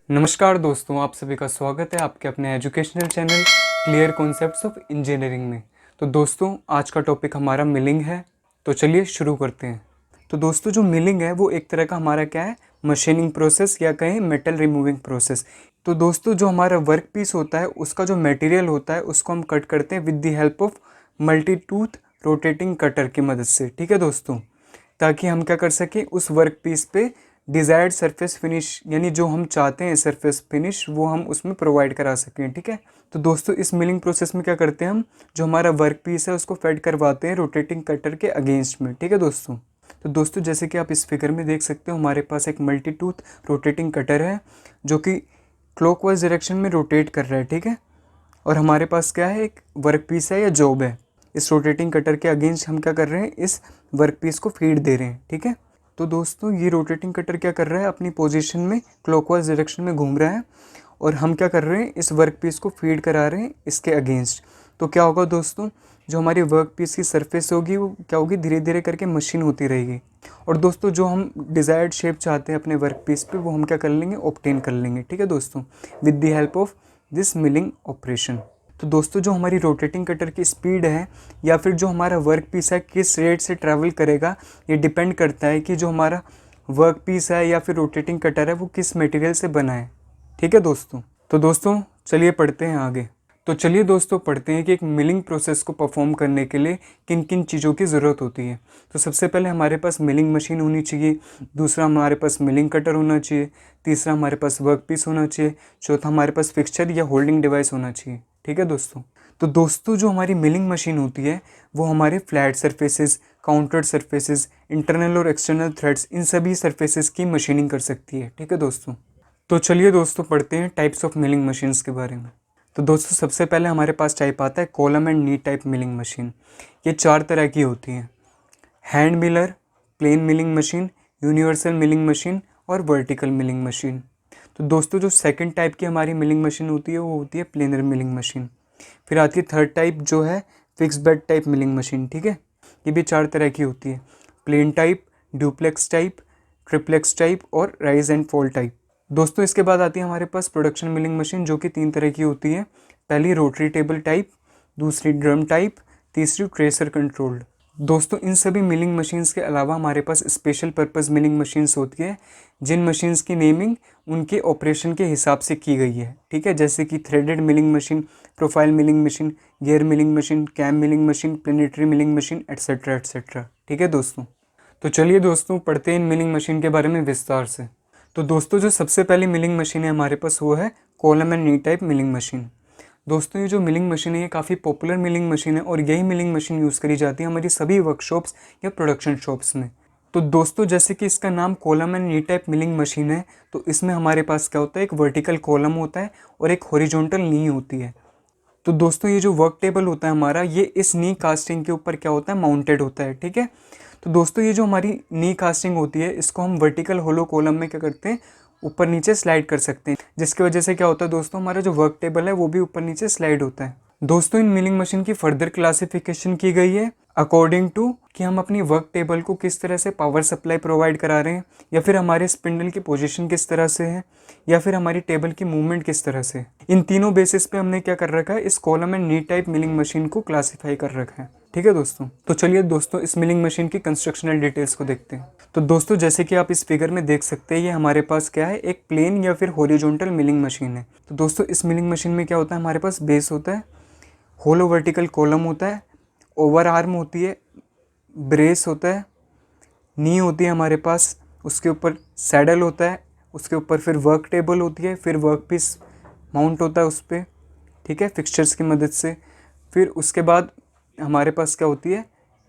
नमस्कार दोस्तों, आप सभी का स्वागत है आपके अपने educational channel clear concepts of engineering में। तो दोस्तों, आज का टॉपिक हमारा मिलिंग है। तो चलिए शुरू करते हैं। तो दोस्तों, जो मिलिंग है वो एक तरह का हमारा क्या है, मशीनिंग प्रोसेस या कहें मेटल रिमूविंग प्रोसेस। तो दोस्तों, जो हमारा वर्क पीस होता है उसका जो मटेरियल होता है उसको हम कट करते हैं with the help of multi tooth rotating cutter की मदद से। ठीक है दोस्तों, ताकि हम क्या कर सकें, उस वर्क पीस पे डिज़ायर्ड सरफेस फिनिश यानी जो हम चाहते हैं सरफेस फिनिश वो हम उसमें प्रोवाइड करा सकें। ठीक है। तो दोस्तों, इस मिलिंग प्रोसेस में क्या करते हैं, हम जो हमारा वर्क पीस है उसको फेड करवाते हैं रोटेटिंग कटर के अगेंस्ट में। ठीक है दोस्तों। तो दोस्तों, जैसे कि आप इस फिगर में देख सकते हो, हमारे पास एक मल्टी टूथ रोटेटिंग कटर है जो कि क्लॉकवाइज डायरेक्शन में रोटेट कर रहा है। ठीक है। और हमारे पास क्या है, एक वर्क पीस है या जॉब है। इस रोटेटिंग कटर के अगेंस्ट हम क्या कर रहे हैं, इस वर्क पीस को फीड दे रहे हैं। ठीक है। तो दोस्तों, ये रोटेटिंग कटर क्या कर रहा है, अपनी पोजीशन में क्लॉकवाइज डायरेक्शन में घूम रहा है और हम क्या कर रहे हैं, इस वर्क पीस को फीड करा रहे हैं इसके अगेंस्ट। तो क्या होगा दोस्तों, जो हमारी वर्क पीस की सरफेस होगी वो क्या होगी, धीरे धीरे करके मशीन होती रहेगी। और दोस्तों, जो हम डिज़ायर्ड शेप चाहते हैं अपने वर्क पीस पे वो हम क्या कर लेंगे, ऑब्टेन कर लेंगे। ठीक है दोस्तों, with the help of this milling operation. तो दोस्तों, जो हमारी रोटेटिंग कटर की स्पीड है या फिर जो हमारा वर्क पीस है किस रेट से ट्रैवल करेगा, ये डिपेंड करता है कि जो हमारा वर्क पीस है या फिर रोटेटिंग कटर है वो किस मटेरियल से बना है। ठीक है दोस्तों। तो दोस्तों, चलिए पढ़ते हैं आगे। तो चलिए दोस्तों, पढ़ते हैं कि एक मिलिंग प्रोसेस को परफॉर्म करने के लिए किन किन चीज़ों की ज़रूरत होती है। तो सबसे पहले हमारे पास मिलिंग मशीन होनी चाहिए, दूसरा हमारे पास मिलिंग कटर होना चाहिए, तीसरा हमारे पास वर्क पीस होना चाहिए, चौथा हमारे पास फिक्सचर या होल्डिंग डिवाइस होना चाहिए। ठीक है दोस्तों। तो दोस्तों, जो हमारी मिलिंग मशीन होती है वो हमारे flat surfaces, countered surfaces, internal और एक्सटर्नल थ्रेड्स, इन सभी सरफेसेस की मशीनिंग कर सकती है। ठीक है दोस्तों। तो चलिए दोस्तों, पढ़ते हैं टाइप्स ऑफ मिलिंग मशीन्स के बारे में। तो दोस्तों, सबसे पहले हमारे पास टाइप आता है column and knee type milling machine. ये 4 तरह की होती हैं: hand miller, plane milling machine, universal milling machine और वर्टिकल मिलिंग मशीन। तो दोस्तों, जो सेकंड टाइप की हमारी मिलिंग मशीन होती है वो होती है प्लेनर मिलिंग मशीन। फिर आती है थर्ड टाइप जो है fix bed type milling machine. ठीक है। ये भी 4 तरह की होती है: plane type, duplex type, triplex type और राइज एंड फॉल टाइप। दोस्तों, इसके बाद आती है हमारे पास प्रोडक्शन मिलिंग मशीन जो कि 3 तरह की होती है। पहली रोटरी टेबल टाइप, दूसरी ड्रम टाइप, तीसरी ट्रेसर कंट्रोल्ड। दोस्तों, इन सभी मिलिंग मशीन्स के अलावा हमारे पास स्पेशल पर्पस मिलिंग मशीन्स होती है जिन मशीन्स की नेमिंग उनके ऑपरेशन के हिसाब से की गई है। ठीक है। जैसे कि threaded milling machine, profile milling machine, gear milling machine, cam milling machine, planetary milling machine, etcetera etcetera. ठीक है दोस्तों। तो चलिए दोस्तों, पढ़ते हैं इन मिलिंग मशीन के बारे में विस्तार से। तो दोस्तों, जो सबसे पहली मिलिंग मशीन है हमारे पास वो है column and knee type milling machine. दोस्तों, ये जो मिलिंग मशीन है ये काफ़ी पॉपुलर मिलिंग मशीन है और यही मिलिंग मशीन यूज़ करी जाती है हमारी सभी वर्कशॉप्स या प्रोडक्शन शॉप्स में। तो दोस्तों, जैसे कि इसका नाम column and knee type milling machine है, तो इसमें हमारे पास क्या होता है, एक वर्टिकल कॉलम होता है और एक हॉरिजॉन्टल नी होती है। तो दोस्तों, ये जो वर्क टेबल होता है हमारा, ये इस नी कास्टिंग के ऊपर क्या होता है, माउंटेड होता है। ठीक है। तो दोस्तों, ये जो हमारी नी कास्टिंग होती है इसको हम वर्टिकल होलो कॉलम में क्या करते हैं, ऊपर नीचे स्लाइड कर सकते हैं, जिसकी वजह से क्या होता है दोस्तों, हमारा जो वर्क टेबल है वो भी ऊपर नीचे स्लाइड होता है। दोस्तों, इन मिलिंग मशीन की फर्दर क्लासिफिकेशन की गई है अकॉर्डिंग टू कि हम अपनी वर्क टेबल को किस तरह से पावर सप्लाई प्रोवाइड करा रहे हैं, या फिर हमारे स्पिंडल की पोजीशन किस तरह से है, या फिर हमारी टेबल की मूवमेंट किस तरह से। इन तीनों बेसिस पे हमने क्या कर रखा है, इस column and knee type milling machine को क्लासीफाई कर रखा है। ठीक है दोस्तों। तो चलिए दोस्तों, इस मिलिंग मशीन की कंस्ट्रक्शनल डिटेल्स को देखते हैं। तो दोस्तों, जैसे कि आप इस फिगर में देख सकते हैं, ये हमारे पास क्या है, एक प्लेन या फिर हॉरिजॉन्टल मिलिंग मशीन है। तो दोस्तों, इस मिलिंग मशीन में क्या होता है, हमारे पास बेस होता है, होलो वर्टिकल कॉलम होता है, ओवर आर्म होती है, ब्रेस होता है, नी होती है हमारे पास, उसके ऊपर सैडल होता है, उसके ऊपर फिर वर्क टेबल होती है, फिर वर्क पीस माउंट होता है उस पर। ठीक है, फिक्सचर्स की मदद से। फिर उसके बाद हमारे पास क्या होती है,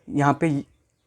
यहाँ पे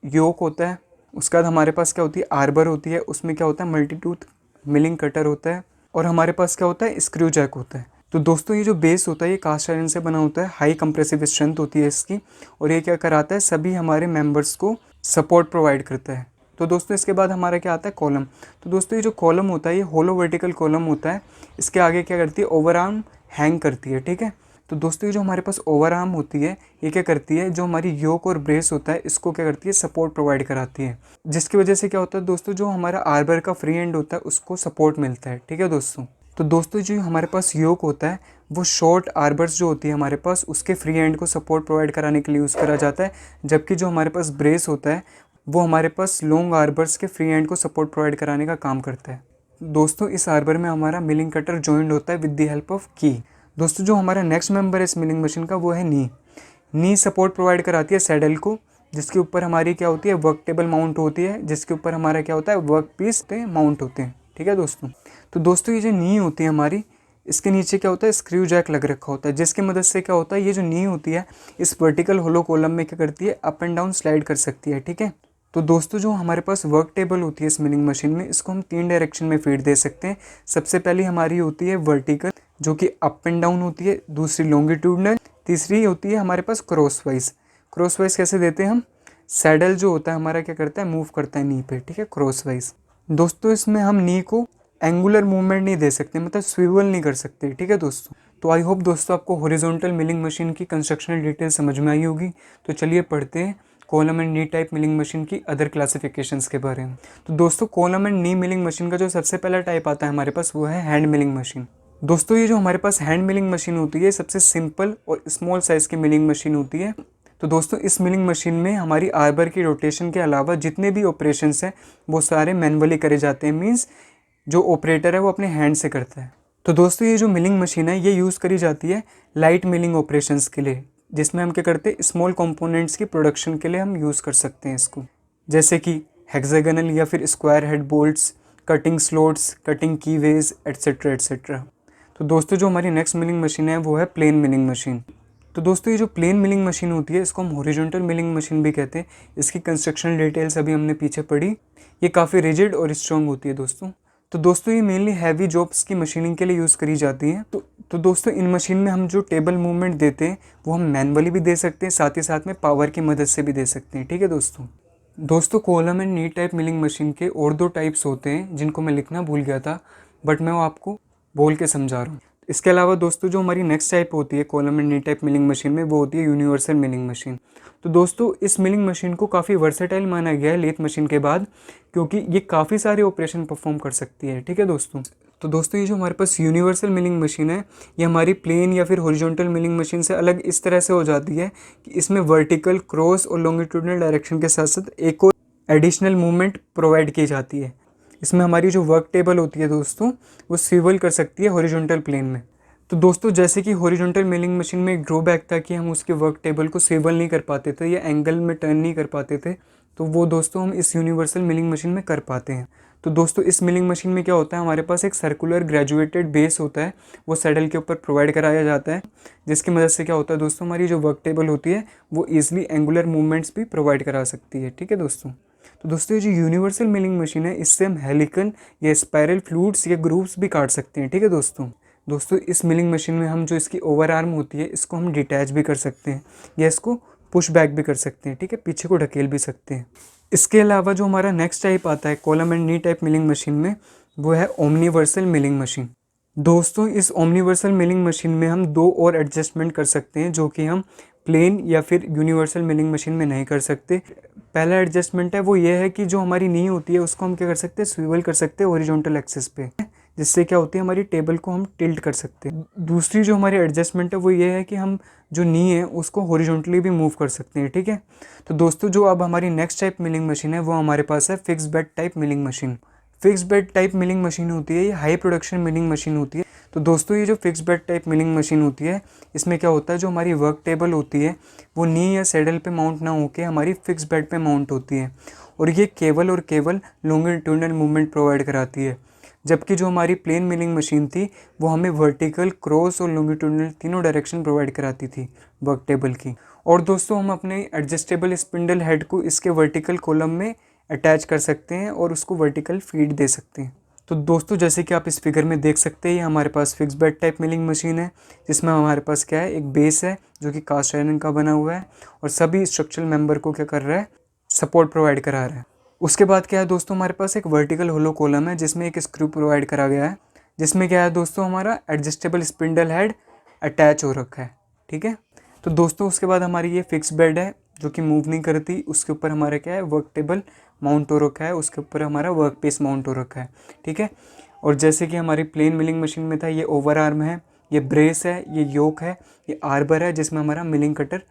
योक होता है। उसके बाद हमारे पास क्या होती है, आर्बर होती है, उसमें क्या होता है, मल्टी टूथ मिलिंग कटर होता है, और हमारे पास क्या होता है, स्क्रू जैक होता है। तो दोस्तों, ये जो बेस होता है ये कास्ट आयरन से बना होता है, हाई कंप्रेसिव स्ट्रेंथ होती है इसकी, और ये क्या कराता है, सभी हमारे मेंबर्स को सपोर्ट प्रोवाइड करता है। तो दोस्तों, इसके बाद हमारा क्या आता है, कॉलम। तो दोस्तों, ये जो कॉलम होता है ये होलो वर्टिकल कॉलम होता है। इसके आगे क्या करती है, ओवर आर्म हैंग करती है। ठीक है। तो दोस्तों, ये जो हमारे पास ओवर आर्म होती है ये क्या करती है, जो हमारी योक और ब्रेस होता है इसको क्या करती है, सपोर्ट प्रोवाइड कराती है, जिसकी वजह से क्या होता है दोस्तों, जो हमारा आर्बर का फ्री एंड होता है उसको सपोर्ट मिलता है। ठीक है दोस्तों। तो दोस्तों जो हमारे पास योक होता है वो शॉर्ट आर्बर्स जो होती है हमारे पास उसके फ्री एंड को सपोर्ट प्रोवाइड कराने के लिए यूज़ करा जाता है, जबकि जो हमारे पास ब्रेस होता है वो हमारे पास लॉन्ग आर्बर्स के फ्री एंड को सपोर्ट प्रोवाइड कराने का काम करता है। दोस्तों इस आर्बर में हमारा मिलिंग कटर जॉइंट होता है विद द हेल्प ऑफ की। दोस्तों जो हमारा नेक्स्ट मेंबर है इस मिलिंग मशीन का वो है नी सपोर्ट प्रोवाइड कराती है सैडल को, जिसके ऊपर हमारी क्या होती है वर्क टेबल माउंट होती है, जिसके ऊपर हमारा क्या होता है वर्क पीस माउंट होते हैं। ठीक है दोस्तों, तो दोस्तों ये जो नी होती है हमारी, इसके नीचे क्या होता है स्क्रू जैक लग रखा होता है, जिसकी मदद से क्या होता है ये जो नी होती है इस वर्टिकल होलो कॉलम में क्या करती है अप एंड डाउन स्लाइड कर सकती है। ठीक है, तो दोस्तों जो हमारे पास वर्क टेबल होती है इस मिलिंग मशीन में, इसको हम 3 डायरेक्शन में फीड दे सकते हैं। सबसे पहली हमारी होती है वर्टिकल जो कि अप एंड डाउन होती है, दूसरी लॉन्गिट्यूडनल, तीसरी होती है हमारे पास क्रॉस वाइज। क्रॉस वाइज कैसे देते हैं हम, सैडल जो होता है हमारा क्या करता है मूव करता है नी पे। ठीक है, क्रॉस वाइज। दोस्तों इसमें हम नी को एंगुलर मूवमेंट नहीं दे सकते, मतलब स्विवल नहीं कर सकते। ठीक है दोस्तों, तो आई होप दोस्तों आपको हॉरिजॉन्टल मिलिंग मशीन की कंस्ट्रक्शनल डिटेल समझ में आई होगी। तो चलिए पढ़ते हैं column and knee type milling machine की अदर क्लासिफिकेशंस के बारे में। तो दोस्तों column and knee milling machine का जो सबसे पहला टाइप आता है हमारे पास वो है हैंड मिलिंग मशीन। दोस्तों ये जो हमारे पास हैंड मिलिंग मशीन होती है सबसे सिंपल और स्मॉल साइज़ की मिलिंग मशीन होती है। तो दोस्तों इस मिलिंग मशीन में हमारी आर्बर की रोटेशन के अलावा जितने भी ऑपरेशंस हैं वो सारे मैनुअली करे जाते हैं, मीन्स जो ऑपरेटर है वो अपने हैंड से करता है। तो दोस्तों ये जो मिलिंग मशीन है ये यूज़ करी जाती है लाइट मिलिंग ऑपरेशंस के लिए, जिसमें हम क्या करते हैं स्मॉल कंपोनेंट्स की प्रोडक्शन के लिए हम यूज़ कर सकते हैं इसको, जैसे कि हेक्सागोनल या फिर square head bolts, cutting slots, cutting keyways etcetera etcetera. तो दोस्तों जो हमारी नेक्स्ट मिलिंग मशीन है वो है प्लेन मिलिंग मशीन। तो दोस्तों ये जो प्लेन मिलिंग मशीन होती है इसको हम हॉरिजॉन्टल मिलिंग मशीन भी कहते हैं। इसकी कंस्ट्रक्शनल डिटेल्स अभी हमने पीछे पढ़ी। ये काफ़ी रिजिड और स्ट्रॉन्ग होती है दोस्तों। तो दोस्तों ये मेनली हैवी जॉब्स की मशीनिंग के लिए यूज़ करी जाती हैं। तो दोस्तों इन मशीन में हम जो टेबल मूवमेंट देते हैं वो हम मैनुअली भी दे सकते हैं, साथ ही साथ में पावर की मदद से भी दे सकते हैं। ठीक है दोस्तों column and knee type milling machine के और 2 टाइप्स होते हैं जिनको मैं लिखना भूल गया था, बट मैं वो आपको बोल के समझा रहा हूँ। इसके अलावा दोस्तों जो हमारी नेक्स्ट टाइप होती है column and knee type milling machine में वो होती है यूनिवर्सल मिलिंग मशीन। तो दोस्तों इस मिलिंग मशीन को काफ़ी वर्सेटाइल माना गया है लेथ मशीन के बाद, क्योंकि ये काफ़ी सारे ऑपरेशन परफॉर्म कर सकती है। ठीक है दोस्तों, तो दोस्तों ये जो हमारे पास यूनिवर्सल मिलिंग मशीन है ये हमारी प्लेन या फिर हॉरिजॉन्टल मिलिंग मशीन से अलग इस तरह से हो जाती है कि इसमें वर्टिकल, क्रॉस और लॉन्गिट्यूडनल डायरेक्शन के साथ साथ एक और एडिशनल मूवमेंट प्रोवाइड की जाती है। इसमें हमारी जो वर्क टेबल होती है दोस्तों वो स्विवल कर सकती है हॉरिजॉन्टल प्लेन में। तो दोस्तों जैसे कि हॉरिजॉन्टल मिलिंग मशीन में एक ड्रॉबैक था कि हम उसके वर्क टेबल को स्विवल नहीं कर पाते थे या एंगल में टर्न नहीं कर पाते थे, तो वो दोस्तों हम इस यूनिवर्सल मिलिंग मशीन में कर पाते हैं। तो दोस्तों इस मिलिंग मशीन में क्या होता है, हमारे पास एक सर्कुलर ग्रेजुएटेड बेस होता है, वो सैडल के ऊपर प्रोवाइड कराया जाता है, जिसकी मदद से क्या होता है दोस्तों हमारी जो वर्क टेबल होती है वो ईजिली एंगुलर मूवमेंट्स भी प्रोवाइड करा सकती है। ठीक है दोस्तों, तो दोस्तों ये जो यूनिवर्सल मिलिंग मशीन है इससे हम हेलिकल या स्पाइरल फ्लूइड्स या ग्रूव्स भी काट सकते हैं। ठीक है दोस्तों इस मिलिंग मशीन में हम जो इसकी ओवर आर्म होती है इसको हम डिटैच भी कर सकते हैं या इसको पुश बैक भी कर सकते हैं। ठीक है, पीछे को ढकेल भी सकते हैं। इसके अलावा जो हमारा नेक्स्ट टाइप आता है column and knee type milling machine में वो है ओमनिवर्सल मिलिंग मशीन। दोस्तों इस ओमनिवर्सल मिलिंग मशीन में हम 2 और एडजस्टमेंट कर सकते हैं जो कि हम प्लेन या फिर यूनिवर्सल मिलिंग मशीन में नहीं कर सकते। पहला एडजस्टमेंट है वो ये है कि जो हमारी नी होती है उसको हम क्या कर सकते हैं स्विवल कर सकते हैं हॉरिजॉन्टल एक्सिस पे, जिससे क्या होती है हमारी टेबल को हम टिल्ट कर सकते हैं। दूसरी जो हमारी एडजस्टमेंट है वो ये है कि हम जो नी है उसको हॉरिजॉन्टली भी मूव कर सकते हैं। ठीक है, तो दोस्तों जो अब हमारी नेक्स्ट टाइप मिलिंग मशीन है वो हमारे पास है fix bed type milling machine. Fix bed type milling machine होती है ये हाई प्रोडक्शन मिलिंग मशीन होती है। तो दोस्तों ये जो fix bed type milling machine होती है इसमें क्या होता है जो हमारी वर्क टेबल होती है वो नी या सैडल पे माउंट ना होकर हमारी फिक्स बेड पे माउंट होती है, और ये केवल और केवल लॉन्गिट्यूडनल मूवमेंट प्रोवाइड कराती है। जबकि जो हमारी प्लेन मिलिंग मशीन थी वो हमें वर्टिकल, क्रॉस और लॉन्गिट्यूडनल तीनों डायरेक्शन प्रोवाइड कराती थी वर्क टेबल की। और दोस्तों हम अपने एडजस्टेबल स्पिंडल हेड को इसके वर्टिकल कॉलम में अटैच कर सकते हैं और उसको वर्टिकल फीड दे सकते हैं। तो दोस्तों जैसे कि आप इस फिगर में देख सकते हैं ये हमारे पास fix bed type milling machine है, जिसमें हमारे पास क्या है एक बेस है जो कि कास्ट आयरन का बना हुआ है और सभी स्ट्रक्चरल मेंबर को क्या कर रहा है सपोर्ट प्रोवाइड करा रहा है। उसके बाद क्या है दोस्तों हमारे पास एक वर्टिकल होलो कॉलम है जिसमें एक स्क्रू प्रोवाइड करा गया है, जिसमें क्या है दोस्तों हमारा एडजस्टेबल स्पिंडल हेड अटैच हो रखा है। ठीक है, तो दोस्तों उसके बाद हमारी ये फिक्स बेड है जो कि मूव नहीं करती, उसके ऊपर हमारा क्या है वर्क टेबल माउंट हो रखा है, उसके ऊपर हमारा वर्क पीस माउंट हो रखा है। ठीक है, और जैसे कि हमारी प्लेन मिलिंग मशीन में था, ये ओवर आर्म है, ये ब्रेस है, ये योक है, ये आर्बर है जिसमें हमारा मिलिंग कटर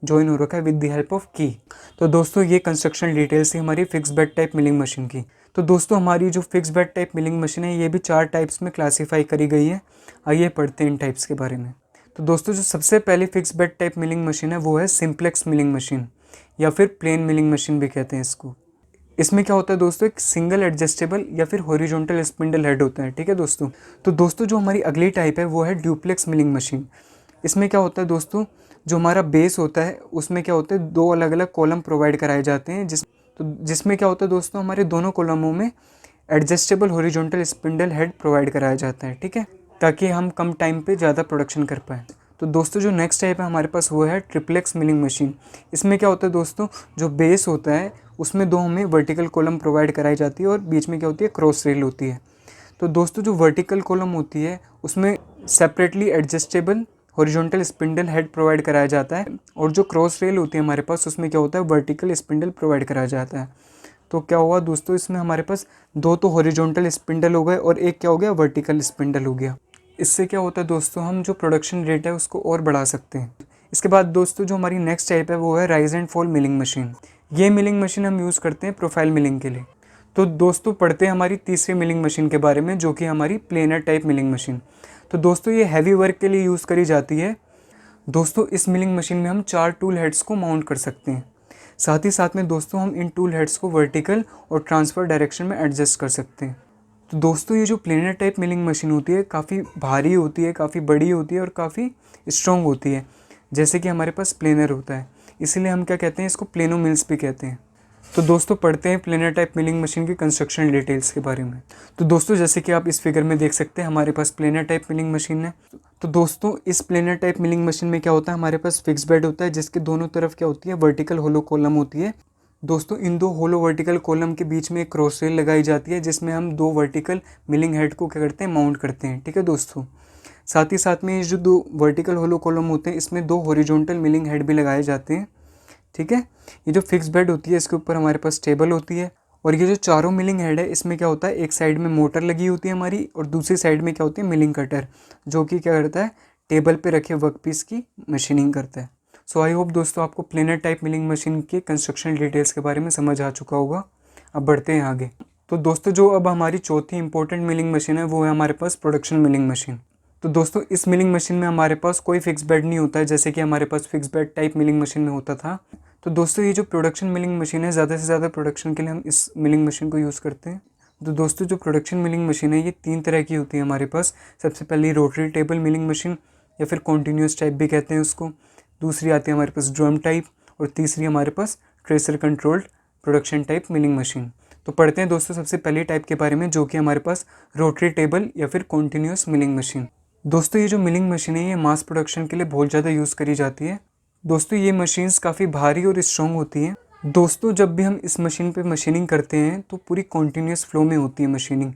ज्वाइन हो रखा है विद द हेल्प ऑफ की। तो दोस्तों ये कंस्ट्रक्शन डिटेल्स थी हमारी fix bed type milling machine की। तो दोस्तों हमारी जो fix bed type milling machine है ये भी 4 टाइप्स में क्लासीफाई करी गई है। आइए पढ़ते हैं इन टाइप्स के बारे में। तो दोस्तों जो सबसे पहली fix bed type milling machine है वो है सिंप्लेक्स मिलिंग मशीन या फिर प्लेन मिलिंग मशीन भी कहते हैं इसको। इसमें क्या होता है दोस्तों, एक सिंगल एडजस्टेबल या फिर हॉरिजॉन्टल स्पिंडल हेड होता है, ठीक है दोस्तों। तो दोस्तों जो हमारी अगली टाइप है वो है ड्यूप्लेक्स मिलिंग मशीन। इसमें क्या होता है दोस्तों, जो हमारा बेस होता है उसमें क्या होता है 2 अलग अलग कॉलम प्रोवाइड कराए जाते हैं, जिसमें क्या होता है दोस्तों, हमारे दोनों कॉलमों में adjustable horizontal spindle head provide कराया जाता है, ठीक है, ताकि हम कम टाइम पे ज़्यादा प्रोडक्शन कर पाएँ। तो दोस्तों जो नेक्स्ट टाइप है हमारे पास वो है ट्रिप्लेक्स मिलिंग मशीन। इसमें क्या होता है दोस्तों, जो बेस होता है उसमें 2 हमें वर्टिकल कॉलम प्रोवाइड कराई जाती है और बीच में क्या होती है, क्रॉस रेल होती है। तो दोस्तों जो वर्टिकल कॉलम होती है उसमें separately adjustable horizontal spindle head provide कराया जाता है, और जो क्रॉस रेल होती है हमारे पास उसमें क्या होता है, वर्टिकल स्पिंडल प्रोवाइड कराया जाता है। तो क्या हुआ दोस्तों, इसमें हमारे पास 2 तो हॉरिजॉन्टल स्पिंडल हो गए और एक क्या हो गया, वर्टिकल स्पिंडल हो गया। इससे क्या होता है दोस्तों, हम जो प्रोडक्शन रेट है उसको और बढ़ा सकते हैं। इसके बाद दोस्तों जो हमारी नेक्स्ट टाइप है वो है rise and fall milling machine. ये मिलिंग मशीन हम यूज़ करते हैं प्रोफाइल मिलिंग के लिए। तो दोस्तों पढ़ते हैं हमारी तीसरी मिलिंग मशीन के बारे में, जो कि हमारी प्लेनर टाइप मिलिंग मशीन। तो दोस्तों ये हैवी वर्क के लिए यूज़ करी जाती है। दोस्तों इस मिलिंग मशीन में हम 4 टूल हेड्स को माउंट कर सकते हैं। साथ ही साथ में दोस्तों हम इन टूल हेड्स को वर्टिकल और ट्रांसफ़र डायरेक्शन में एडजस्ट कर सकते हैं। तो दोस्तों ये जो प्लेनर टाइप मिलिंग मशीन होती है काफ़ी भारी होती है, काफ़ी बड़ी होती है और काफ़ी स्ट्रॉन्ग होती है, जैसे कि हमारे पास प्लेनर होता है। इसीलिए हम क्या कहते हैं, इसको प्लेनो मिल्स भी कहते हैं। तो दोस्तों पढ़ते हैं प्लेनर टाइप मिलिंग मशीन की कंस्ट्रक्शन डिटेल्स के बारे में। तो दोस्तों जैसे कि आप इस फिगर में देख सकते हैं हमारे पास प्लेनर टाइप मिलिंग मशीन है। तो दोस्तों इस प्लेनर टाइप मिलिंग मशीन में क्या होता है, हमारे पास फिक्स बेड होता है जिसके दोनों तरफ क्या होती है, वर्टिकल होलो कॉलम होती है। दोस्तों इन 2 होलो वर्टिकल कॉलम के बीच में एक क्रॉस रेल लगाई जाती है जिसमें हम 2 वर्टिकल मिलिंग हेड को क्या करते हैं, माउंट करते हैं, ठीक है दोस्तों। साथ ही साथ में ये जो 2 वर्टिकल होलो कॉलम होते हैं इसमें 2 हॉरिजॉन्टल मिलिंग हेड भी लगाए जाते हैं, ठीक है। ये जो फिक्स बेड होती है इसके ऊपर हमारे पास टेबल होती है, और ये जो चारों मिलिंग हेड है इसमें क्या होता है, एक साइड में मोटर लगी होती है हमारी और दूसरी साइड में क्या होती है, मिलिंग कटर, जो कि क्या करता है, टेबल पे रखे वर्कपीस की मशीनिंग करता है। सो आई होप दोस्तों आपको प्लेनर टाइप मिलिंग मशीन के कंस्ट्रक्शन डिटेल्स के बारे में समझ आ चुका होगा। अब बढ़ते हैं आगे। तो दोस्तों जो अब हमारी चौथी इंपॉर्टेंट मिलिंग मशीन है वो है हमारे पास प्रोडक्शन मिलिंग मशीन। तो दोस्तों इस मिलिंग मशीन में हमारे पास कोई फिक्स बेड नहीं होता है, जैसे कि हमारे पास fix bed type milling machine में होता था। तो दोस्तों ये जो प्रोडक्शन मिलिंग मशीन है, ज़्यादा से ज़्यादा प्रोडक्शन के लिए हम इस मिलिंग मशीन को यूज़ करते हैं। तो दोस्तों जो प्रोडक्शन मिलिंग मशीन है ये 3 तरह की होती है हमारे पास। सबसे पहली रोटरी टेबल मिलिंग मशीन या फिर कॉन्टीन्यूस टाइप भी कहते हैं उसको। दूसरी आती है हमारे पास ड्रम टाइप, और तीसरी हमारे पास tracer controlled production type milling machine. तो पढ़ते हैं दोस्तों सबसे पहली टाइप के बारे में, जो कि हमारे पास रोटरी टेबल या फिर कॉन्टीन्यूस मिलिंग मशीन। दोस्तों ये जो मिलिंग मशीन है ये मास प्रोडक्शन के लिए बहुत ज़्यादा यूज़ करी जाती है। दोस्तों ये मशीन्स काफ़ी भारी और स्ट्रॉन्ग होती हैं। दोस्तों जब भी हम इस मशीन पे मशीनिंग करते हैं तो पूरी कॉन्टीन्यूस फ्लो में होती है मशीनिंग।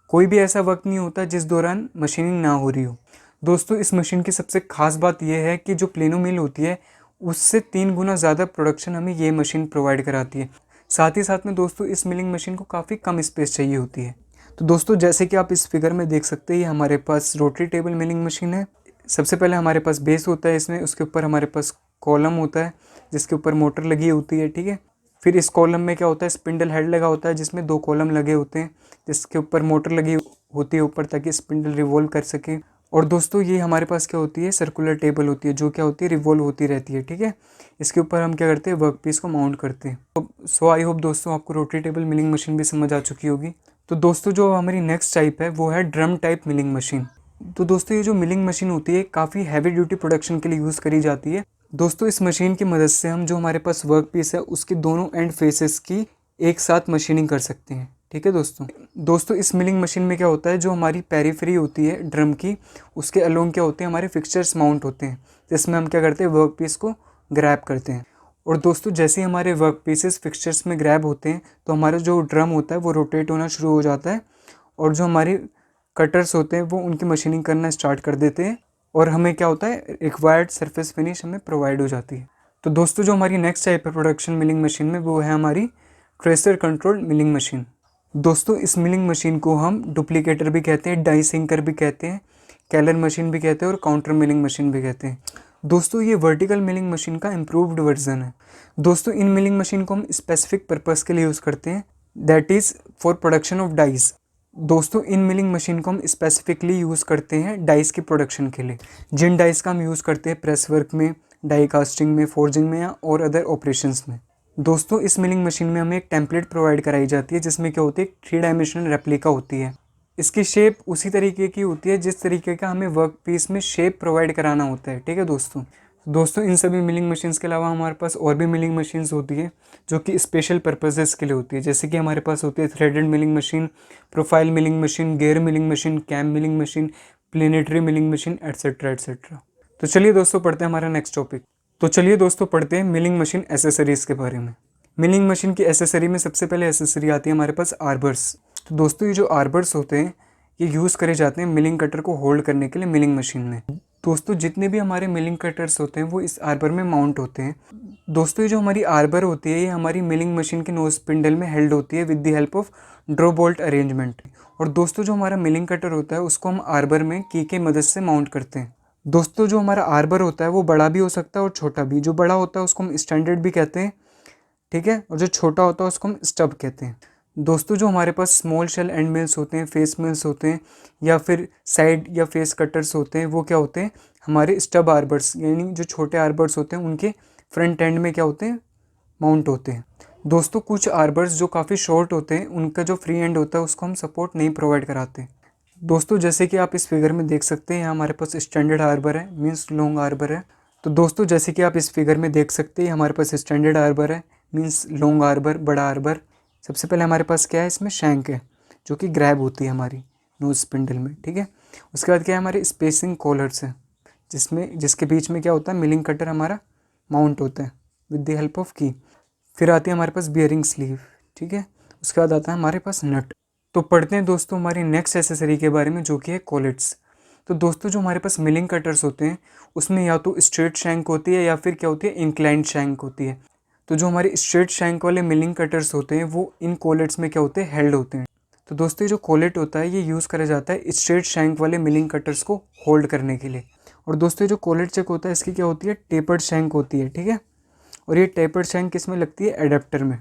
कोई भी ऐसा वक्त नहीं होता जिस दौरान मशीनिंग ना हो रही हो। दोस्तों इस मशीन की सबसे ख़ास बात यह है कि जो प्लेनो मिल होती है उससे 3 गुना ज़्यादा प्रोडक्शन हमें ये मशीन प्रोवाइड कराती है। साथ ही साथ में दोस्तों इस मिलिंग मशीन को काफ़ी कम स्पेस चाहिए होती है। तो दोस्तों जैसे कि आप इस फिगर में देख सकते हैं ये हमारे पास रोटरी टेबल मिलिंग मशीन है। सबसे पहले हमारे पास बेस होता है इसमें, उसके ऊपर हमारे पास कॉलम होता है जिसके ऊपर मोटर लगी होती है, ठीक है। फिर इस कॉलम में क्या होता है, स्पिंडल हेड लगा होता है जिसमें 2 कॉलम लगे होते हैं जिसके ऊपर मोटर लगी होती है ऊपर, ताकि स्पिंडल रिवॉल्व कर सके। और दोस्तों ये हमारे पास क्या होती है, सर्कुलर टेबल होती है जो क्या होती है, रिवॉल्व होती रहती है, ठीक है। इसके ऊपर हम क्या करते हैं, वर्क पीस को माउंट करते हैं। सो आई होप दोस्तों आपको रोटरी टेबल मिलिंग मशीन भी समझ आ चुकी होगी। तो दोस्तों जो हमारी नेक्स्ट टाइप है वो है ड्रम टाइप मिलिंग मशीन। तो दोस्तों ये जो मिलिंग मशीन होती है काफ़ी हैवी ड्यूटी प्रोडक्शन के लिए यूज़ करी जाती है। दोस्तों इस मशीन की मदद से हम जो हमारे पास वर्क पीस है उसके दोनों एंड फेसेस की एक साथ मशीनिंग कर सकते हैं, ठीक है दोस्तों इस मिलिंग मशीन में क्या होता है, जो हमारी पेरीफेरी होती है ड्रम की उसके अलोंग क्या होते हैं, हमारे फिक्सचर्स माउंट होते हैं जिसमें हम क्या करते हैं, वर्क पीस को ग्रैब करते हैं। और दोस्तों जैसे ही हमारे वर्क पीसेस फिक्सचर्स में ग्रैब होते हैं तो हमारा जो ड्रम होता है वो रोटेट होना शुरू हो जाता है, और जो हमारे कटर्स होते हैं वो उनकी मशीनिंग करना स्टार्ट कर देते हैं, और हमें क्या होता है, रिक्वायर्ड सरफेस फिनिश हमें प्रोवाइड हो जाती है। तो दोस्तों जो हमारी नेक्स्ट टाइप है प्रोडक्शन मिलिंग मशीन में वो है हमारी ट्रेसर कंट्रोल्ड मिलिंग मशीन। दोस्तों इस मिलिंग मशीन को हम डुप्लीकेटर भी कहते हैं, डाई सिंकर भी कहते हैं, कैलर मशीन भी कहते हैं और काउंटर मिलिंग मशीन भी कहते हैं। दोस्तों ये वर्टिकल मिलिंग मशीन का इम्प्रूव्ड वर्जन है। दोस्तों इन मिलिंग मशीन को हम स्पेसिफिक पर्पस के लिए यूज़ करते हैं, that is for production of dice. दोस्तों इन मिलिंग मशीन को हम स्पेसिफिकली यूज़ करते हैं डाइस की प्रोडक्शन के लिए। जिन डाइस का हम यूज़ करते हैं प्रेस वर्क में, डाई कास्टिंग में, फोर्जिंग में या और अदर ऑपरेशंस में। दोस्तों इस मिलिंग मशीन में हमें एक टेम्पलेट प्रोवाइड कराई जाती है जिसमें क्या होती है, एक 3 डायमेंशनल रेप्लिका होती है। इसकी शेप उसी तरीके की होती है जिस तरीके का हमें वर्क पीस में शेप प्रोवाइड कराना होता है। ठीक है दोस्तों इन सभी मिलिंग मशीन्स के अलावा हमारे पास और भी मिलिंग मशीन्स होती है जो कि स्पेशल पर्पसेस के लिए होती है। जैसे कि हमारे पास होती है threaded milling machine, profile milling machine, gear milling machine, cam milling machine, planetary milling machine, etcetera etcetera. तो चलिए दोस्तों पढ़ते हैं हमारा नेक्स्ट टॉपिक। तो चलिए दोस्तों पढ़ते हैं मिलिंग मशीन एसेसरीज़ के बारे में। मिलिंग मशीन की एसेसरी में सबसे पहले एसेसरी आती है हमारे पास आर्बर्स। तो दोस्तों ये जो आर्बर्स होते हैं ये यूज़ करे जाते हैं मिलिंग कटर को होल्ड करने के लिए मिलिंग मशीन में। दोस्तों जितने भी हमारे मिलिंग कटर्स होते हैं वो इस आर्बर में माउंट होते हैं। दोस्तों ये जो हमारी आर्बर होती है ये हमारी मिलिंग मशीन के नोज स्पिंडल में हेल्ड होती है with the help of draw bolt arrangement. और दोस्तों जो हमारा मिलिंग कटर होता है उसको हम आर्बर में की के मदद से माउंट करते हैं। दोस्तों जो हमारा आर्बर होता है वो बड़ा भी हो सकता है और छोटा भी। जो बड़ा होता है उसको हम स्टैंडर्ड भी कहते हैं, ठीक है, और जो छोटा होता है उसको हम स्टब कहते हैं। दोस्तों जो हमारे पास स्मॉल शेल एंड मिल्स होते हैं, फेस मिल्स होते हैं या फिर साइड या फेस कटर्स होते हैं, वो क्या होते हैं हमारे स्टब आर्बर्स, यानी जो छोटे आर्बर्स होते हैं उनके फ्रंट एंड में क्या होते हैं, माउंट होते हैं। दोस्तों कुछ आर्बर्स जो काफ़ी शॉर्ट होते हैं उनका जो फ्री एंड होता है उसको हम सपोर्ट नहीं प्रोवाइड कराते। दोस्तों जैसे कि आप इस फिगर में देख सकते हैं यहाँ हमारे पास स्टैंडर्ड आर्बर है, मीन्स लॉन्ग आर्बर है। तो दोस्तों जैसे कि आप इस फिगर में देख सकते हैं हमारे पास स्टैंडर्ड आर्बर है, मीन्स लॉन्ग आर्बर, बड़ा आर्बर। सबसे पहले हमारे पास क्या है, इसमें शैंक है जो कि ग्रैब होती है हमारी नोज स्पिंडल में, ठीक है। उसके बाद क्या है, हमारे स्पेसिंग कॉलर्स है जिसके बीच में क्या होता है, मिलिंग कटर हमारा माउंट होता है विद द हेल्प ऑफ की। फिर आती है हमारे पास बियरिंग स्लीव, ठीक है। उसके बाद आता है हमारे पास नट। तो पढ़ते हैं दोस्तों हमारी नेक्स्ट एसेसरी के बारे में जो कि है कॉलेट्स। तो दोस्तों जो हमारे पास मिलिंग कटर्स होते हैं उसमें या तो स्ट्रेट शैंक होती है या फिर क्या होती है, इंक्लाइंड शैंक होती है। तो जो हमारे स्ट्रेट शैंक वाले मिलिंग कटर्स होते हैं वो इन कॉलेट्स में क्या होते हैं, हेल्ड होते हैं। तो दोस्तों ये जो कॉलेट होता है ये यूज़ करा जाता है स्ट्रेट शैंक वाले मिलिंग कटर्स को होल्ड करने के लिए। और दोस्तों ये जो कॉलेट चेक होता है इसकी क्या होती है, टेपर्ड शैंक होती है, ठीक है। और ये टेपर्ड शैंक किस में लगती है, एडेप्टर में,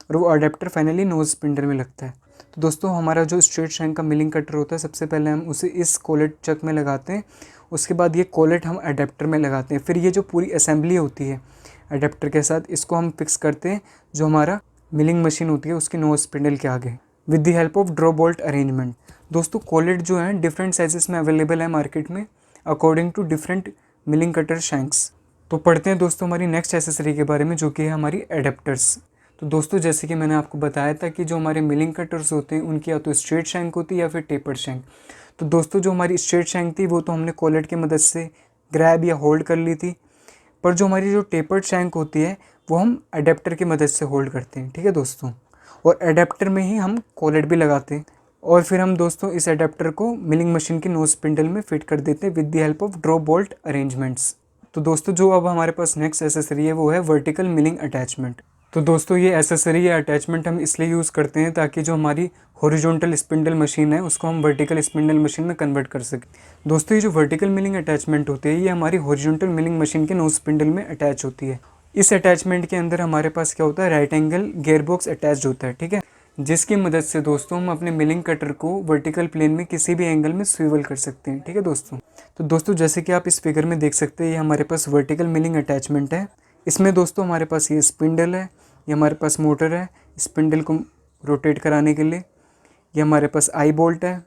और वो एडेप्टर फाइनली नोज स्पिंडर में लगता है। तो दोस्तों हमारा जो स्ट्रेट शैंक का मिलिंग कटर होता है सबसे पहले हम उसे इस कॉलेट चक में लगाते हैं, उसके बाद ये कॉलेट हम एडेप्टर में लगाते हैं। फिर ये जो पूरी असेंबली होती है एडेप्टर के साथ, इसको हम फिक्स करते हैं जो हमारा मिलिंग मशीन होती है उसकी नोज स्पिंडल के आगे with the help of draw bolt arrangement. दोस्तों कॉलेट जो है डिफरेंट साइजेस में अवेलेबल है मार्केट में according to different milling cutter shanks. तो पढ़ते हैं दोस्तों हमारी नेक्स्ट एसेसरी के बारे में जो कि है हमारी एडेप्टर्स। तो दोस्तों जैसे कि मैंने आपको बताया था कि जो हमारे मिलिंग कटर्स होते हैं उनकी या तो स्ट्रेट शैंक होती है या फिर टेपर्ड शैंक। तो दोस्तों जो हमारी स्ट्रेट शैंक थी वो तो हमने कॉलेट की मदद से ग्रैब या होल्ड कर ली थी, पर जो हमारी जो टेपर्ड शैंक होती है वो हम एडेप्टर की मदद से होल्ड करते हैं, ठीक है दोस्तों। और एडेप्टर में ही हम कॉलेट भी लगाते हैं और फिर हम दोस्तों इस एडेप्टर को मिलिंग मशीन की नोज स्पिंडल में फिट कर देते हैं with the help of draw bolt arrangements. तो दोस्तों जो अब हमारे पास नेक्स्ट एसेसरी है वो है वर्टिकल मिलिंग अटैचमेंट। तो दोस्तों ये एसेसरी या अटैचमेंट हम इसलिए यूज़ करते हैं ताकि जो हमारी हॉरिजॉन्टल स्पिंडल मशीन है उसको हम वर्टिकल स्पिंडल मशीन में कन्वर्ट कर सकें। दोस्तों ये जो वर्टिकल मिलिंग अटैचमेंट होती है ये हमारी हॉरिजॉन्टल मिलिंग मशीन के नोज स्पिंडल में अटैच होती है। इस अटैचमेंट के अंदर हमारे पास क्या होता है, right angle gear box attach होता है, ठीक है, जिसकी मदद से दोस्तों हम अपने मिलिंग कटर को वर्टिकल प्लेन में किसी भी एंगल में स्विवल कर सकते हैं, ठीक है दोस्तों। तो दोस्तों जैसे कि आप इस फिगर में देख सकते हैं ये हमारे पास वर्टिकल मिलिंग अटैचमेंट है। इसमें दोस्तों हमारे पास ये स्पिंडल है, ये हमारे पास मोटर है स्पिंडल को रोटेट कराने के लिए, ये हमारे पास आई बोल्ट है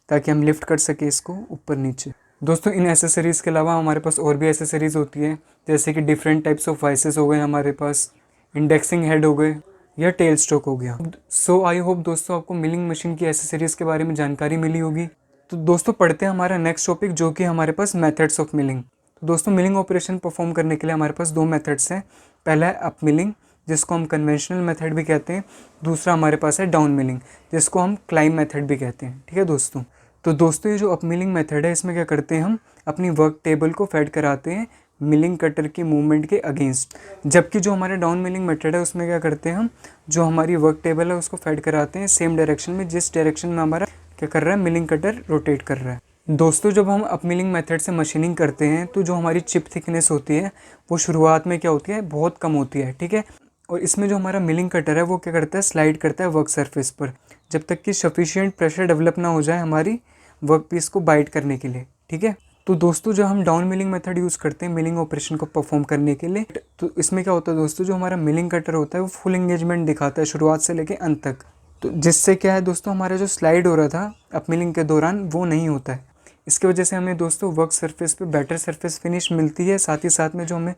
ताकि हम लिफ्ट कर सके इसको ऊपर नीचे। दोस्तों इन एसेसरीज़ के अलावा हमारे पास और भी एसेसरीज़ होती है जैसे कि डिफरेंट टाइप्स ऑफ वाइसेस हो गए हमारे पास, इंडेक्सिंग हेड हो गए या टेल स्ट्रोक हो गया। सो आई होप दोस्तों आपको मिलिंग मशीन की एसेसरीज़ के बारे में जानकारी मिली होगी। तो दोस्तों पढ़ते हैं हमारा नेक्स्ट टॉपिक जो कि हमारे पास मेथड्स ऑफ मिलिंग। तो दोस्तों मिलिंग ऑपरेशन परफॉर्म करने के लिए हमारे पास दो मेथड्स हैं। पहला है अप मिलिंग जिसको हम कन्वेंशनल मेथड भी कहते हैं, दूसरा हमारे पास है डाउन मिलिंग जिसको हम क्लाइंब मेथड भी कहते हैं, ठीक है दोस्तों। तो दोस्तों ये जो अप मिलिंग मेथड है इसमें क्या करते हैं, हम अपनी वर्क टेबल को फेड कराते हैं मिलिंग कटर की मूवमेंट के अगेंस्ट। जबकि जो हमारा डाउन मिलिंग मेथड है उसमें क्या करते हैं हम, जो हमारी वर्क टेबल है उसको फेड कराते हैं सेम डायरेक्शन में जिस डायरेक्शन में हमारा क्या कर रहा है, मिलिंग कटर रोटेट कर रहा है। दोस्तों जब हम अप मिलिंग मेथड से मशीनिंग करते हैं तो जो हमारी चिप थिकनेस होती है वो शुरुआत में क्या होती है, बहुत कम होती है, ठीक है। और इसमें जो हमारा मिलिंग कटर है वो क्या करता है, स्लाइड करता है वर्क सरफेस पर जब तक कि सफिशिएंट प्रेशर डेवलप ना हो जाए हमारी वर्क पीस को बाइट करने के लिए, ठीक है। तो दोस्तों जब हम डाउन मिलिंग मेथड यूज़ करते हैं मिलिंग ऑपरेशन को परफॉर्म करने के लिए, तो इसमें क्या होता है दोस्तों, जो हमारा मिलिंग कटर होता है वो फुल एंगेजमेंट दिखाता है शुरुआत से लेके अंत तक। तो जिससे क्या है दोस्तों, हमारा जो स्लाइड हो रहा था अप मिलिंग के दौरान वो नहीं होता है। इसकी वजह से हमें दोस्तों वर्क सरफेस पे बेटर सरफेस फिनिश मिलती है, साथ ही साथ में जो हमें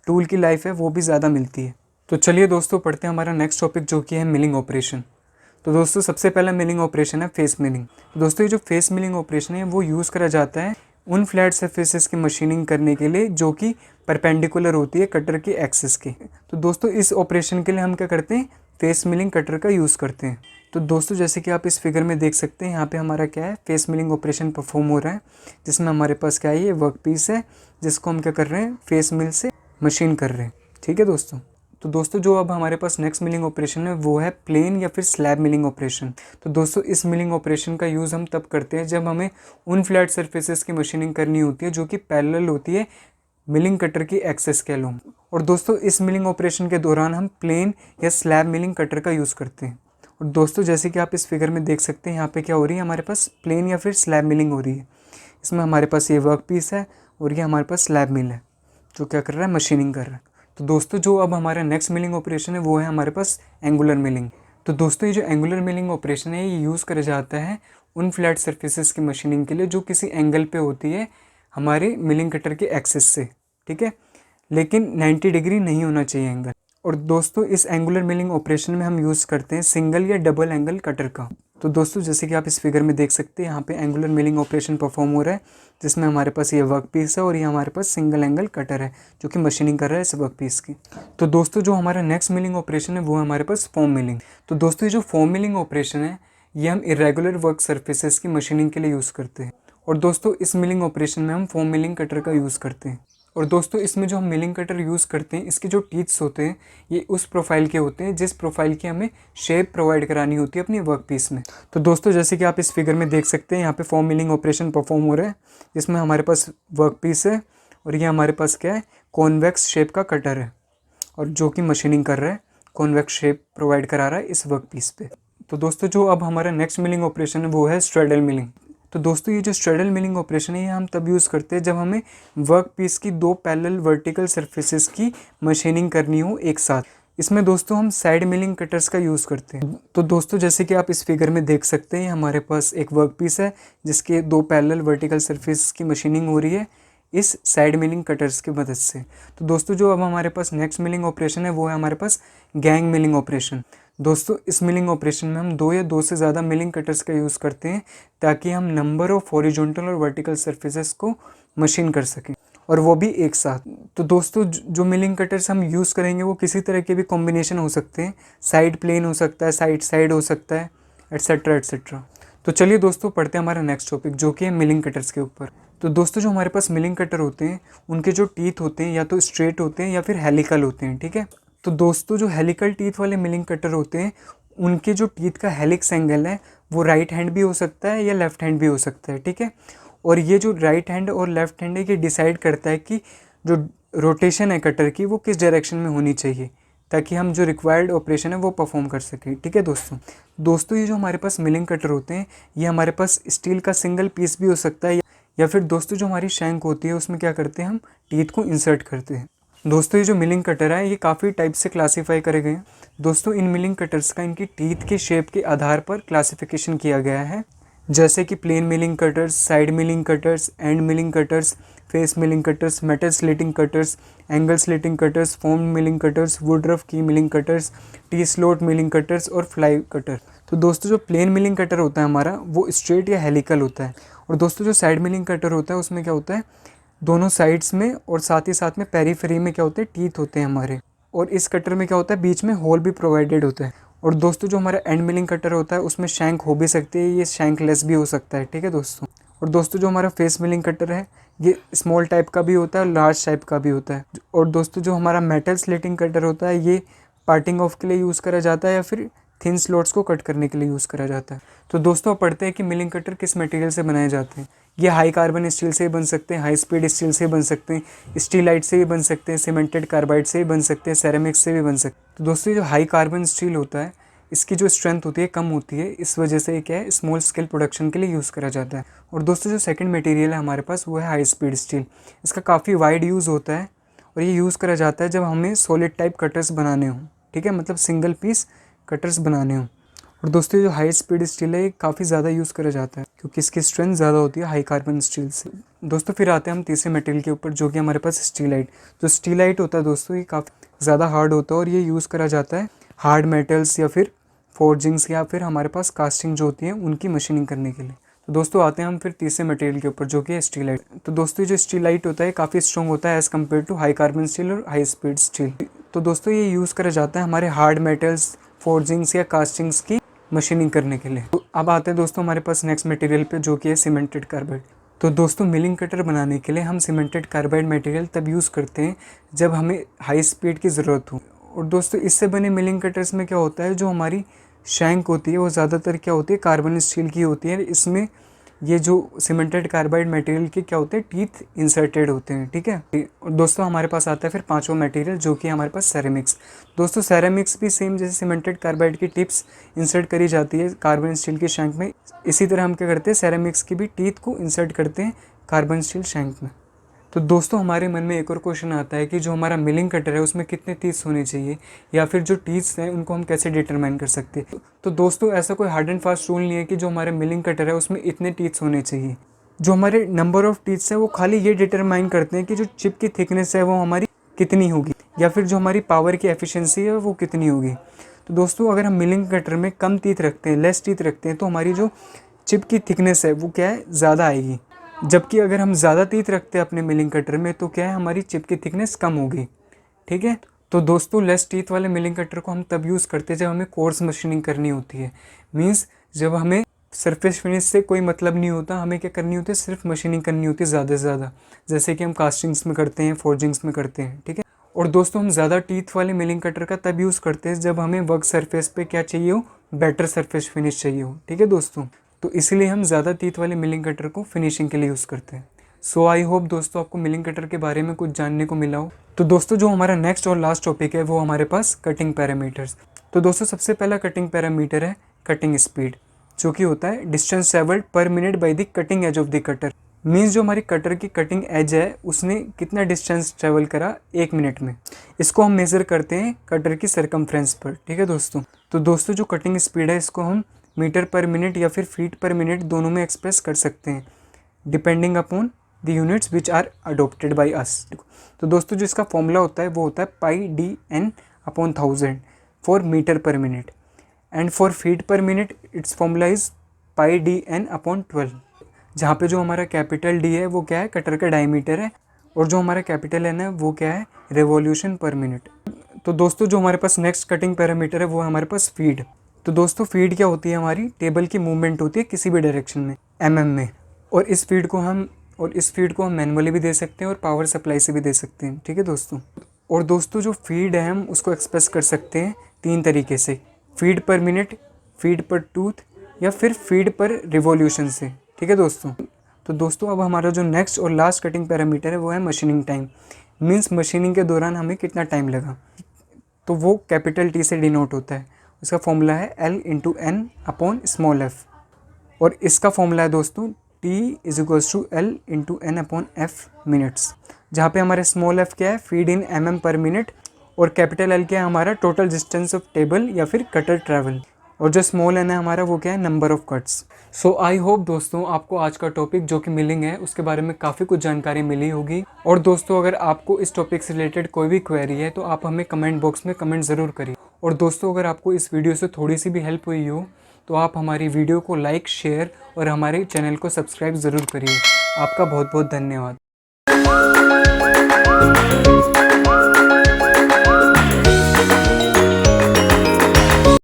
टूल की लाइफ है वो भी ज़्यादा मिलती है। तो चलिए दोस्तों पढ़ते हैं हमारा नेक्स्ट टॉपिक जो कि है मिलिंग ऑपरेशन। तो दोस्तों सबसे पहला मिलिंग ऑपरेशन है फेस मिलिंग। दोस्तों ये जो फेस मिलिंग ऑपरेशन है वो यूज़ करा जाता है उन फ्लैट सरफेसेस की मशीनिंग करने के लिए जो कि परपेंडिकुलर होती है कटर की एक्सिस की। तो दोस्तों इस ऑपरेशन के लिए हम क्या करते हैं, फेस मिलिंग कटर का यूज़ करते हैं। तो दोस्तों जैसे कि आप इस फिगर में देख सकते हैं, यहाँ पे हमारा क्या है, फेस मिलिंग ऑपरेशन परफॉर्म हो रहा है, जिसमें हमारे पास क्या है, ये वर्क पीस है जिसको हम क्या कर रहे हैं, फेस मिल से मशीन कर रहे हैं, ठीक है दोस्तों। तो दोस्तों जो अब हमारे पास नेक्स्ट मिलिंग ऑपरेशन है वो है प्लेन या फिर स्लैब मिलिंग ऑपरेशन। तो दोस्तों इस मिलिंग ऑपरेशन का यूज़ हम तब करते हैं जब हमें उन फ्लैट सरफेसेस की मशीनिंग करनी होती है जो कि पैरेलल होती है मिलिंग कटर की एक्सेस के अलोंग। और दोस्तों इस मिलिंग ऑपरेशन के दौरान हम प्लेन या स्लैब मिलिंग कटर का यूज़ करते हैं। और दोस्तों जैसे कि आप इस फिगर में देख सकते हैं, यहाँ पे क्या हो रही है, हमारे पास प्लेन या फिर स्लैब मिलिंग हो रही है। इसमें हमारे पास ये वर्क पीस है और ये हमारे पास स्लैब मिल है जो क्या कर रहा है, मशीनिंग कर रहा है। तो दोस्तों जो अब हमारा नेक्स्ट मिलिंग ऑपरेशन है वो है हमारे पास एंगुलर मिलिंग। तो दोस्तों ये जो एंगुलर मिलिंग ऑपरेशन है ये यूज़ करा जाता है उन फ्लैट सरफेसेस की मशीनिंग के लिए जो किसी एंगल पे होती है हमारे मिलिंग कटर के एक्सिस से, ठीक है, लेकिन 90 डिग्री नहीं होना चाहिए एंगल। और दोस्तों इस एंगुलर मिलिंग ऑपरेशन में हम यूज़ करते हैं सिंगल या डबल एंगल कटर का। तो दोस्तों जैसे कि आप इस फिगर में देख सकते हैं, यहाँ पे एंगुलर मिलिंग ऑपरेशन परफॉर्म हो रहा है जिसमें हमारे पास ये वर्क पीस है और ये हमारे पास सिंगल एंगल कटर है जो कि मशीनिंग कर रहा है इस वर्क पीस की। तो दोस्तों जो हमारा नेक्स्ट मिलिंग ऑपरेशन है वो है हमारे पास फॉर्म मिलिंग। तो दोस्तों ये जो फॉर्म मिलिंग ऑपरेशन है ये हम इरेगुलर वर्क सर्फेसेस की मशीनिंग के लिए यूज़ करते हैं। और दोस्तों इस मिलिंग ऑपरेशन में हम फॉर्म मिलिंग कटर का यूज़ करते हैं। और दोस्तों इसमें जो हम मिलिंग कटर यूज़ करते हैं इसके जो टीथ्स होते हैं ये उस प्रोफाइल के होते हैं जिस प्रोफाइल की हमें शेप प्रोवाइड करानी होती है अपनी वर्क पीस में। तो दोस्तों जैसे कि आप इस फिगर में देख सकते हैं, यहाँ पे फॉर्म मिलिंग ऑपरेशन परफॉर्म हो रहा है जिसमें हमारे पास वर्क पीस है और ये हमारे पास क्या है, कॉन्वेक्स शेप का कटर है और जो कि मशीनिंग कर रहा है, कॉन्वेक्स शेप प्रोवाइड करा रहा है इस वर्क पीस पे। तो दोस्तों जो अब हमारा नेक्स्ट मिलिंग ऑपरेशन है वो है स्ट्रेडल मिलिंग। तो दोस्तों ये जो स्ट्रेडल मिलिंग ऑपरेशन है ये हम तब यूज़ करते हैं जब हमें वर्क पीस की दो पैरेलल वर्टिकल सरफेसेस की मशीनिंग करनी हो एक साथ। इसमें दोस्तों हम साइड मिलिंग कटर्स का यूज़ करते हैं। तो दोस्तों जैसे कि आप इस फिगर में देख सकते हैं, हमारे पास एक वर्क पीस है जिसके दो पैरेलल वर्टिकल सरफेस की मशीनिंग हो रही है इस साइड मिलिंग कटर्स की मदद से। तो दोस्तों जो अब हमारे पास नेक्स्ट मिलिंग ऑपरेशन है वो है हमारे पास गैंग मिलिंग ऑपरेशन। दोस्तों इस मिलिंग ऑपरेशन में हम दो या दो से ज़्यादा मिलिंग कटर्स का यूज़ करते हैं ताकि हम नंबर ऑफ हॉरिजॉन्टल और वर्टिकल सरफेसेस को मशीन कर सकें और वो भी एक साथ। तो दोस्तों जो मिलिंग कटर्स हम यूज़ करेंगे वो किसी तरह के भी कॉम्बिनेशन हो सकते हैं, साइड प्लेन हो सकता है, साइड साइड हो सकता है, एट्सेट्रा एट्सेट्रा। तो चलिए दोस्तों पढ़ते हैं हमारा नेक्स्ट टॉपिक जो कि है मिलिंग कटर्स के ऊपर। तो दोस्तों जो हमारे पास मिलिंग कटर होते हैं उनके जो टीथ होते हैं या तो स्ट्रेट होते हैं या फिर हेलिकल होते हैं, ठीक है। तो दोस्तों जो हेलिकल टीथ वाले मिलिंग कटर होते हैं उनके जो टीथ का हेलिक्स एंगल है वो राइट हैंड भी हो सकता है या लेफ्ट हैंड भी हो सकता है, ठीक है। और ये जो राइट हैंड और लेफ्ट हैंड है ये डिसाइड करता है कि जो रोटेशन है कटर की वो किस डायरेक्शन में होनी चाहिए ताकि हम जो रिक्वायर्ड ऑपरेशन है वो परफॉर्म कर सकें, ठीक है दोस्तों ये जो हमारे पास मिलिंग कटर होते हैं ये हमारे पास स्टील का सिंगल पीस भी हो सकता है या फिर दोस्तों जो हमारी शैंक होती है उसमें क्या करते हैं, हम टीथ को इंसर्ट करते हैं। दोस्तों ये जो मिलिंग कटर है ये काफ़ी टाइप से क्लासीफाई करे गए हैं। दोस्तों इन मिलिंग कटर्स का इनकी टीथ के शेप के आधार पर क्लासिफिकेशन किया गया है, जैसे कि plain milling cutters, side milling cutters, end milling cutters, face milling cutters, metal slitting cutters, angle slitting cutters, form milling cutters, Woodruff key milling cutters, T slot milling cutters और fly cutter. तो दोस्तों जो plane milling cutter होता है हमारा वो straight या helical होता है। और दोस्तों जो साइड मिलिंग कटर होता है उसमें क्या होता है, दोनों साइड्स में और साथ ही साथ में पेरीफेरी में क्या होते हैं, टीथ होते हैं हमारे। और इस कटर में क्या होता है, बीच में होल भी प्रोवाइडेड होता है। और दोस्तों जो हमारा एंड मिलिंग कटर होता है उसमें शैंक हो भी सकती है, ये शैंक लेस भी हो सकता है, ठीक है दोस्तों। और दोस्तों जो हमारा फेस मिलिंग कटर है ये स्मॉल टाइप का भी होता है और लार्ज टाइप का भी होता है। और दोस्तों जो हमारा मेटल स्लिटिंग कटर होता है ये पार्टिंग ऑफ के लिए यूज़ करा जाता है या फिर थिन स्लॉट्स को कट करने के लिए यूज़ करा जाता है। तो दोस्तों अब पढ़ते हैं कि मिलिंग कटर किस मटेरियल से बनाए जाते हैं। ये हाई कार्बन स्टील से बन सकते हैं, हाई स्पीड स्टील से बन सकते हैं, स्टीलाइट से भी बन सकते हैं, सीमेंटेड कार्बाइड से भी बन सकते हैं, सेरेमिक्स से भी बन सकते हैं। तो दोस्तों जो हाई कार्बन स्टील होता है इसकी जो स्ट्रेंथ होती है कम होती है, इस वजह से क्या है स्मॉल स्केल प्रोडक्शन के लिए यूज़ करा जाता है। और दोस्तों जो सेकंड मटेरियल है हमारे पास वो है हाई स्पीड स्टील। इसका काफ़ी वाइड यूज़ होता है और ये यूज़ करा जाता है जब हमें सॉलिड टाइप कटर्स बनाने हों, ठीक है, मतलब सिंगल पीस कटर्स बनाने हों। और दोस्तों जो हाई स्पीड स्टील है ये काफ़ी ज़्यादा यूज़ करा जाता है क्योंकि इसकी स्ट्रेंथ ज़्यादा होती है हाई कार्बन स्टील से। दोस्तों फिर आते हैं हम तीसरे मटेरियल के ऊपर जो कि हमारे पास स्टीलाइट। जो स्टीलाइट होता है दोस्तों ये काफ़ी ज़्यादा हार्ड होता है और ये यूज़ करा जाता है हार्ड मेटल्स या फिर फोर्जिंग्स या फिर हमारे पास कास्टिंग जो होती है उनकी मशीनिंग करने के लिए। तो दोस्तों आते हैं हम फिर तीसरे मटेरियल के ऊपर जो कि है स्टीलाइट। तो दोस्तों जो स्टीलाइट होता है काफ़ी स्ट्रॉन्ग होता है as compare to high carbon steel और हाई स्पीड स्टील। तो दोस्तों ये यूज़ करा जाता है हमारे हार्ड मेटल्स, फोर्जिंग्स या कास्टिंग्स की मशीनिंग करने के लिए। तो अब आते हैं दोस्तों हमारे पास नेक्स्ट मटेरियल पे जो कि है सीमेंटेड कार्बाइड। तो दोस्तों मिलिंग कटर बनाने के लिए हम सीमेंटेड कार्बाइड मटेरियल तब यूज़ करते हैं जब हमें हाई स्पीड की ज़रूरत हो। और दोस्तों इससे बने मिलिंग कटर्स में क्या होता है जो हमारी शैंक होती है वो ज़्यादातर क्या होती है कार्बन स्टील की होती है। इसमें ये जो सीमेंटेड कार्बाइड मटेरियल के क्या होते हैं टीथ इंसर्टेड होते हैं, ठीक है। और दोस्तों हमारे पास आता है फिर पांचवा मटेरियल जो कि हमारे पास सेरेमिक्स। दोस्तों सेरेमिक्स भी सेम जैसे सीमेंटेड कार्बाइड की टिप्स इंसर्ट करी जाती है कार्बन स्टील की शैंक में, इसी तरह हम क्या करते हैं सेरेमिक्स की भी टीथ को इंसर्ट करते हैं कार्बन स्टील शैंक में। तो दोस्तों हमारे मन में एक और क्वेश्चन आता है कि जो हमारा मिलिंग कटर है उसमें कितने टीथ्स होने चाहिए या फिर जो टीथ्स हैं उनको हम कैसे डिटरमाइन कर सकते हैं। तो दोस्तों ऐसा कोई हार्ड एंड फास्ट रूल नहीं है कि जो हमारे मिलिंग कटर है उसमें इतने टीथ्स होने चाहिए। जो हमारे नंबर ऑफ टीथ्स हैं वो खाली ये डिटरमाइन करते हैं कि जो चिप की थिकनेस है वो हमारी कितनी होगी या फिर जो हमारी पावर की एफिशिएंसी है वो कितनी होगी। तो दोस्तों अगर हम मिलिंग कटर में कम टीथ रखते हैं, लेस टीथ रखते हैं, तो हमारी जो चिप की थिकनेस है वो क्या है ज़्यादा आएगी। जबकि अगर हम ज़्यादा टीथ रखते हैं अपने मिलिंग कटर में तो क्या है हमारी चिप की थिकनेस कम होगी, ठीक है। तो दोस्तों लेस टीथ वाले मिलिंग कटर को हम तब यूज़ करते हैं जब हमें कोर्स मशीनिंग करनी होती है। मींस जब हमें सरफेस फिनिश से कोई मतलब नहीं होता, हमें क्या करनी होती है सिर्फ मशीनिंग करनी होती है ज़्यादा से ज़्यादा, जैसे कि हम कास्टिंग्स में करते हैं, फोर्जिंग्स में करते हैं, ठीक है। और दोस्तों हम ज़्यादा टीथ वाले मिलिंग कटर का तब यूज़ करते हैं जब हमें वर्क सरफेस पे क्या चाहिए हो, बेटर सरफेस फिनिश चाहिए हो, ठीक है दोस्तों। तो इसलिए हम ज़्यादा टीथ वाले मिलिंग कटर को फिनिशिंग के लिए यूज़ करते हैं। सो आई होप दोस्तों आपको मिलिंग कटर के बारे में कुछ जानने को मिला हो। तो दोस्तों जो हमारा नेक्स्ट और लास्ट टॉपिक है वो हमारे पास कटिंग पैरामीटर्स। तो दोस्तों सबसे पहला कटिंग पैरामीटर है कटिंग स्पीड, जो कि होता है डिस्टेंस ट्रेवल्ड पर minute by the cutting edge of the cutter. Means जो हमारी कटर की कटिंग एज है उसने कितना डिस्टेंस ट्रेवल करा 1 मिनट में, इसको हम मेज़र करते हैं कटर की सरकमफ्रेंस पर, ठीक है दोस्तों। तो दोस्तों जो कटिंग स्पीड है इसको हम मीटर पर मिनट या फिर फीट पर मिनट दोनों में एक्सप्रेस कर सकते हैं depending upon the units which are adopted by us. तो दोस्तों जो इसका फॉर्मूला होता है वो होता है πd/1000 for meter per minute and for feet per minute it's formula is πdn/12, जहाँ पे जो हमारा कैपिटल डी है वो क्या है कटर का डायमीटर है और जो हमारा कैपिटल एन है वो क्या है रेवोल्यूशन पर मिनट। तो दोस्तों जो हमारे पास नेक्स्ट कटिंग पैरामीटर है वो है हमारे पास फीड। तो दोस्तों फीड क्या होती है हमारी टेबल की मूवमेंट होती है किसी भी डायरेक्शन में mm में, और इस फीड को हम मैनुअली भी दे सकते हैं और पावर सप्लाई से भी दे सकते हैं, ठीक है दोस्तों। और दोस्तों जो फीड है हम उसको एक्सप्रेस कर सकते हैं 3 तरीके से, फीड पर मिनट, फीड पर टूथ या फिर फीड पर रिवॉल्यूशन से, ठीक है दोस्तों। तो दोस्तों अब हमारा जो नेक्स्ट और लास्ट कटिंग पैरामीटर है वो है मशीनिंग टाइम। मीन्स मशीनिंग के दौरान हमें कितना टाइम लगा, तो वो कैपिटल टी से डिनोट होता है। उसका फॉर्मूला है L/n/f और इसका फॉर्मूला है दोस्तों T=L/n/f मिनट्स, जहाँ पे हमारे स्मॉल f क्या है फीड इन mm पर मिनट और कैपिटल L क्या है हमारा टोटल डिस्टेंस ऑफ टेबल या फिर कटर ट्रैवल, और जो स्मॉल n है हमारा वो क्या है number of cuts. So I hope दोस्तों आपको आज का टॉपिक जो कि मिलिंग है उसके बारे में काफ़ी कुछ जानकारी मिली होगी। और दोस्तों अगर आपको इस टॉपिक से रिलेटेड कोई भी क्वेरी है तो आप हमें कमेंट बॉक्स में कमेंट ज़रूर करिए। और दोस्तों अगर आपको इस वीडियो से थोड़ी सी भी हेल्प हुई हो तो आप हमारी वीडियो को लाइक, शेयर और हमारे चैनल को सब्सक्राइब ज़रूर करिए। आपका बहुत बहुत धन्यवाद।